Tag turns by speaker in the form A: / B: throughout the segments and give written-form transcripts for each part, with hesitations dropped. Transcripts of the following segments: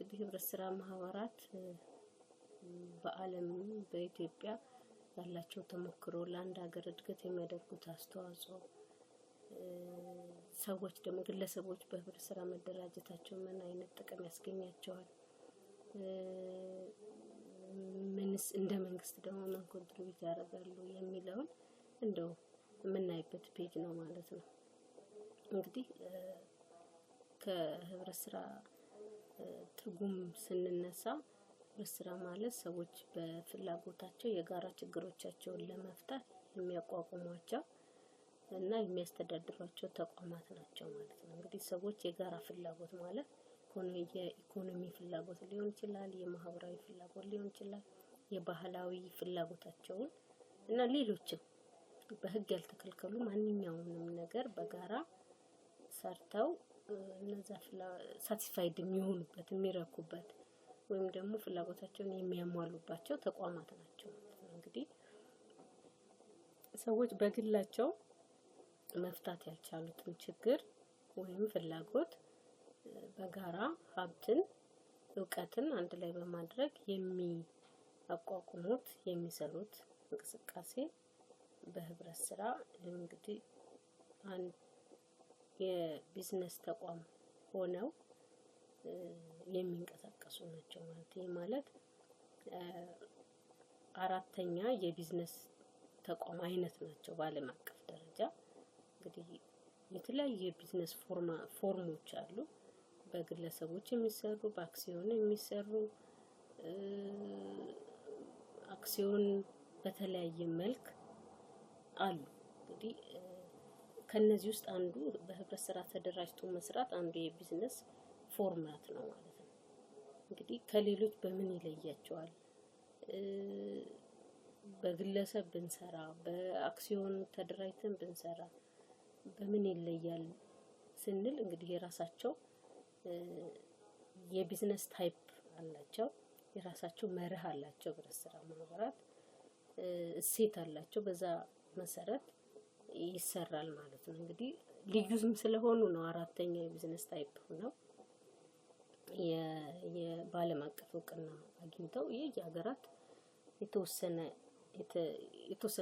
A: እንግዲህ ህብረት ስራ ማህበራት በዓለም በኢትዮጵያ ያላቸው ተሞክሮ ለአንድ ሀገር እድገት የሚያደርጉት አስተዋጽኦ ሰዎች ደግሞ ግለሰቦች በህብረት ስራ መደራጀታቸው ምን አይነት ጥቅም ያስገኛቸዋል ምንስ እንደ መንግስት ደግሞ ምን ኮንትሪቢዩት ያደርጋሉ የሚለውን እንደው የምናይበት ፔጅ ነው ማለት ነው። እንግዲህ ከህብረት ስራ ትርጉም ስንነሳ ህብረት ስራ ማለት ሰዎች በፍላጎታቸው የጋራ ችግሮቻቸውን ለመፍታት የሚያቋቁሟቸው እና የሚያስተዳድሯቸው ተቋማት ናቸው ማለት ነው። እንግዲህ ሰዎች የጋራ ፍላጎት ማለት የኢኮኖሚ ፍላጎት ሊሆን ይችላል፣ የማህበራዊ ፍላጎት ሊሆን ይችላል፣ የባህላዊ ፍላጎታቸውን እና ሌሎችም በህግ ያልተከለከሉ ማንኛውንም ነገር በጋራ ሰርተው እነዛ ሳቲስፋይድ የሚሆኑበት የሚረኩበት ወይም ደግሞ ፍላጎታቸውን የሚያሟሉባቸው ተቋማት ናቸው ማለት ነው። እንግዲህ ሰዎች በግላቸው መፍታት ያልቻሉትን ችግር ወይም ፍላጎት በጋራ ሀብትን እውቀትን አንድ ላይ በማድረግ የሚያቋቁሙት የሚሰሩት እንቅስቃሴ በህብረት ስራ እንግዲህ አንድ የቢዝነስ ተቋም ሆነው የሚንቀሳቀሱ ናቸው ማለት ነው። ማለት አራተኛ የቢዝነስ ተቋም አይነት ናቸው በዓለም አቀፍ ደረጃ። እንግዲህ የተለያዩ የቢዝነስ ፎርሞች አሉ። በግለሰቦች የሚሰሩ በአክሲዮን የሚሰሩ አክሲዮን በተለያየ መልክ አሉ። እንግዲህ ከነዚህ ውስጥ አንዱ በህብረት ስራ ተደራጅቶ መስራት አንዱ የቢዝነስ ፎርማት ነው ማለት ነው። እንግዲህ ከሌሎች በምን ይለያቸዋል? በግለሰብ ብንሰራ በአክሲዮን ተደራጅተን ብንሰራ በምን ይለያል ስንል እንግዲህ የራሳቸው የቢዝነስ ታይፕ አላቸው፣ የራሳቸው መርህ አላቸው። ህብረት ስራ ማህበራት እሴት አላቸው። በዛ መሰረት ይሰራል ማለት ነው። እንግዲህ ልዩም ስለሆኑ ነው አራተኛ የቢዝነስ ታይፕ ነው የባለም አቀፍ እውቅና አግኝተው የሀገራት የተወሰነ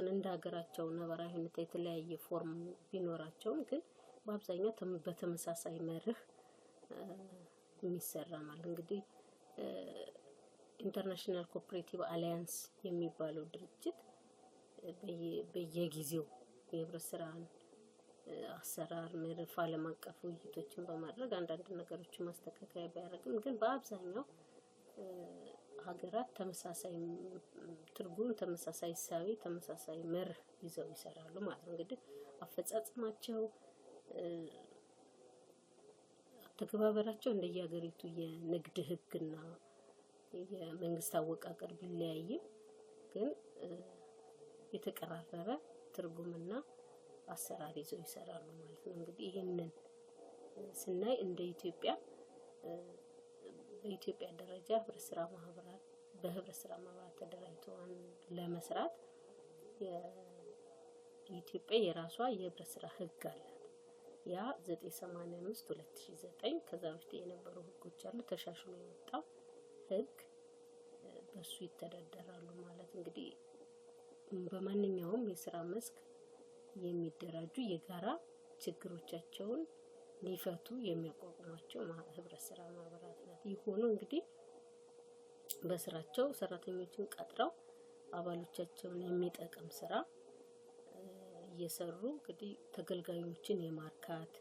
A: እንደ ሀገራቸው ነባራዊ ሁኔታ የተለያየ ፎርም ቢኖራቸውም ግን በአብዛኛው በተመሳሳይ መርህ የሚሰራ ማለት እንግዲህ ኢንተርናሽናል ኮኦፐሬቲቭ አላያንስ የሚባለው ድርጅት በየጊዜው የህብረት ስራን አሰራር መርህ ዓለም አቀፍ ውይይቶችን በማድረግ አንዳንድ ነገሮችን ማስተካከያ ቢያደርግም ግን በአብዛኛው ሀገራት ተመሳሳይ ትርጉም፣ ተመሳሳይ እሳቤ፣ ተመሳሳይ መርህ ይዘው ይሰራሉ ማለት ነው። እንግዲህ አፈጻጸማቸው ተግባራቸው እንደየሀገሪቱ የንግድ ህግና የመንግስት አወቃቀር ቢለያይም ግን የተቀራረበ ትርጉምና አሰራር ይዘው ይሰራሉ ማለት ነው። እንግዲህ ይሄንን ስናይ እንደ ኢትዮጵያ በኢትዮጵያ ደረጃ ህብረት ስራ ማህበራት በህብረት ስራ ማህበራት ተደራጅተው ለመስራት የኢትዮጵያ የራሷ የህብረት ስራ ህግ አላት። ያ 985/2009 ከዛ በፊት የነበሩ ህጎች አሉ። ተሻሽሎ የወጣው ህግ በሱ ይተዳደራሉ ማለት እንግዲህ በማንኛውም የስራ መስክ የሚደራጁ የጋራ ችግሮቻቸውን ሊፈቱ የሚያቋቁሟቸው ህብረት ስራ ማህበራት ናቸው። ይሁኑ እንግዲህ በስራቸው ሰራተኞችን ቀጥረው አባሎቻቸውን የሚጠቅም ስራ እየሰሩ እንግዲህ ተገልጋዮችን የማርካት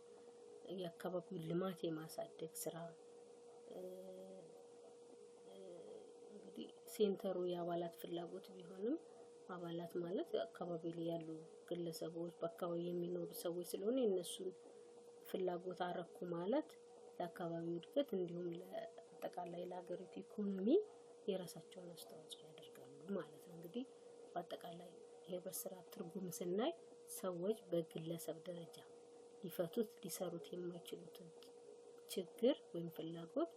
A: የአካባቢውን ልማት የማሳደግ ስራ እንግዲህ ሴንተሩ የአባላት ፍላጎት ቢሆንም አባላት ማለት አካባቢ ላይ ያሉ ግለሰቦች በአካባቢ የሚኖሩ ሰዎች ስለሆነ የነሱን ፍላጎት አረኩ ማለት ለአካባቢው እድገት እንዲሁም ለአጠቃላይ ለሀገሪቱ ኢኮኖሚ የራሳቸውን አስተዋጽኦ ያደርጋሉ ማለት ነው። እንግዲህ በአጠቃላይ የህብረት ስራ ትርጉም ስናይ ሰዎች በግለሰብ ደረጃ ሊፈቱት ሊሰሩት የማይችሉትን ችግር ወይም ፍላጎት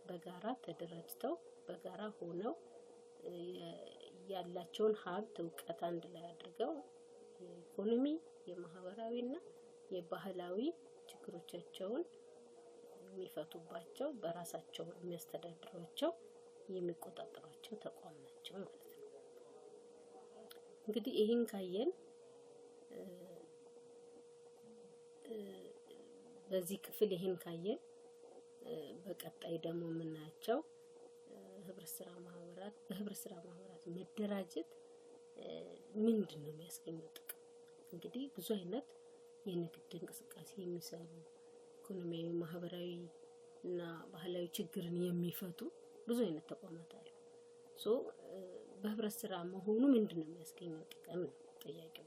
A: በጋራ ተደራጅተው በጋራ ሆነው ያላቸውን ሀብት እውቀት አንድ ላይ አድርገው የኢኮኖሚ የማህበራዊና የባህላዊ ችግሮቻቸውን የሚፈቱባቸው በራሳቸው የሚያስተዳድሯቸው የሚቆጣጠሯቸው ተቋም ናቸው ማለት ነው። እንግዲህ ይህን ካየን በዚህ ክፍል ይህን ካየን በቀጣይ ደግሞ የምናያቸው በህብረት ስራ ማህበራት መደራጀት ምንድን ነው የሚያስገኘው ጥቅም? እንግዲህ ብዙ አይነት የንግድ እንቅስቃሴ የሚሰሩ ኢኮኖሚያዊ፣ ማህበራዊ እና ባህላዊ ችግርን የሚፈቱ ብዙ አይነት ተቋማት አሉ። በህብረት ስራ መሆኑ ምንድን ነው የሚያስገኘው ጥቅም ነው ጥያቄው።